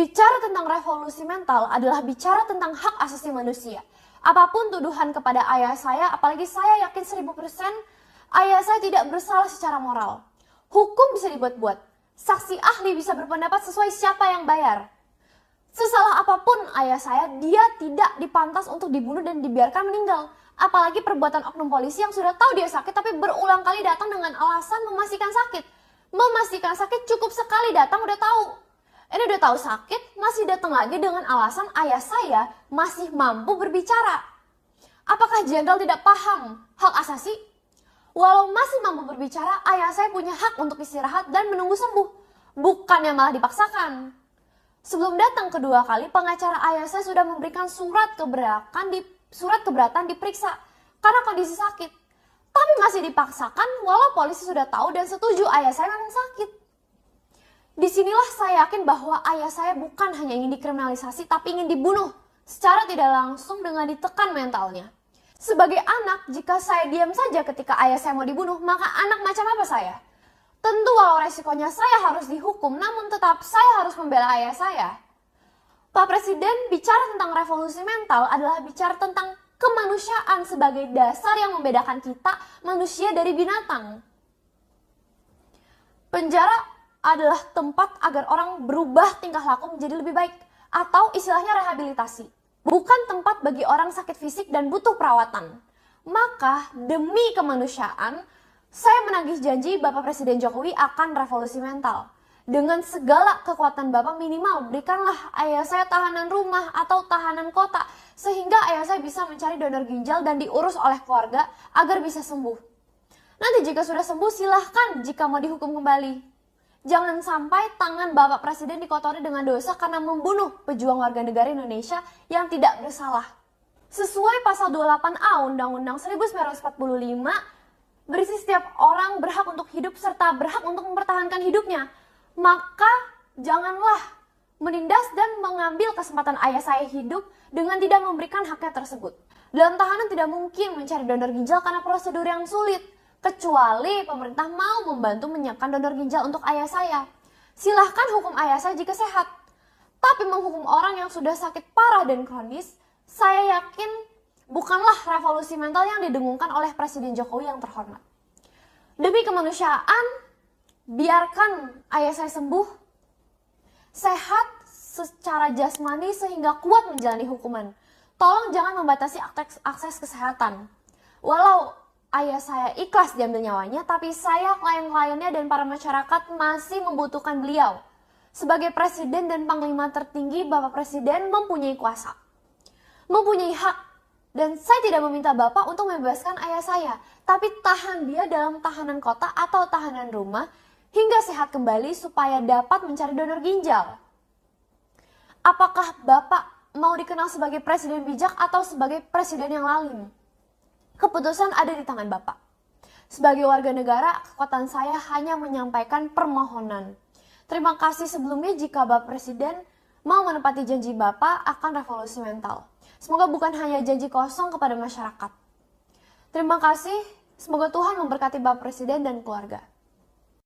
Bicara tentang revolusi mental adalah bicara tentang hak asasi manusia. Apapun tuduhan kepada ayah saya, apalagi saya yakin 1000% ayah saya tidak bersalah secara moral. Hukum bisa dibuat-buat. Saksi ahli bisa berpendapat sesuai siapa yang bayar. Sesalah apapun ayah saya, dia tidak dipantas untuk dibunuh dan dibiarkan meninggal. Apalagi perbuatan oknum polisi yang sudah tahu dia sakit tapi berulang kali datang dengan alasan memastikan sakit. Memastikan sakit cukup sekali datang udah tahu. Ini udah tahu sakit, masih datang lagi dengan alasan ayah saya masih mampu berbicara. Apakah jenderal tidak paham hak asasi? Walau masih mampu berbicara, ayah saya punya hak untuk istirahat dan menunggu sembuh. Bukannya malah dipaksakan. Sebelum datang kedua kali, pengacara ayah saya sudah memberikan surat keberatan diperiksa karena kondisi sakit. Tapi masih dipaksakan walau polisi sudah tahu dan setuju ayah saya memang sakit. Disinilah saya yakin bahwa ayah saya bukan hanya ingin dikriminalisasi tapi ingin dibunuh secara tidak langsung dengan ditekan mentalnya. Sebagai anak, jika saya diam saja ketika ayah saya mau dibunuh, maka anak macam apa saya? Tentu walau resikonya saya harus dihukum, namun tetap saya harus membela ayah saya. Pak Presiden bicara tentang revolusi mental adalah bicara tentang kemanusiaan sebagai dasar yang membedakan kita manusia dari binatang. Penjara adalah tempat agar orang berubah tingkah laku menjadi lebih baik, atau istilahnya rehabilitasi. Bukan tempat bagi orang sakit fisik dan butuh perawatan. Maka demi kemanusiaan, saya menagih janji Bapak Presiden Jokowi akan revolusi mental. Dengan segala kekuatan Bapak, minimal berikanlah ayah saya tahanan rumah atau tahanan kota, sehingga ayah saya bisa mencari donor ginjal dan diurus oleh keluarga agar bisa sembuh. Nanti jika sudah sembuh, silahkan jika mau dihukum kembali. Jangan sampai tangan Bapak Presiden dikotori dengan dosa karena membunuh pejuang warga negara Indonesia yang tidak bersalah. Sesuai pasal 28A Undang-Undang 1945, berisi setiap orang berhak untuk hidup serta berhak untuk mempertahankan hidupnya. Maka janganlah menindas dan mengambil kesempatan ayah saya hidup dengan tidak memberikan haknya tersebut. Dalam tahanan tidak mungkin mencari donor ginjal karena prosedur yang sulit. Kecuali pemerintah mau membantu menyiapkan donor ginjal untuk ayah saya. Silahkan hukum ayah saya jika sehat. Tapi menghukum orang yang sudah sakit parah dan kronis, saya yakin bukanlah revolusi mental yang didengungkan oleh Presiden Jokowi yang terhormat. Demi kemanusiaan, biarkan ayah saya sembuh, sehat secara jasmani sehingga kuat menjalani hukuman. Tolong jangan membatasi akses kesehatan. Walau ayah saya ikhlas diambil nyawanya, tapi saya, klien-kliennya, dan para masyarakat masih membutuhkan beliau. Sebagai Presiden dan Panglima tertinggi, Bapak Presiden mempunyai kuasa, mempunyai hak, dan saya tidak meminta Bapak untuk membebaskan ayah saya, tapi tahan dia dalam tahanan kota atau tahanan rumah hingga sehat kembali supaya dapat mencari donor ginjal. Apakah Bapak mau dikenal sebagai Presiden bijak atau sebagai Presiden yang lalim? Keputusan ada di tangan Bapak. Sebagai warga negara, kekuatan saya hanya menyampaikan permohonan. Terima kasih sebelumnya jika Bapak Presiden mau menepati janji Bapak akan revolusi mental. Semoga bukan hanya janji kosong kepada masyarakat. Terima kasih, semoga Tuhan memberkati Bapak Presiden dan keluarga.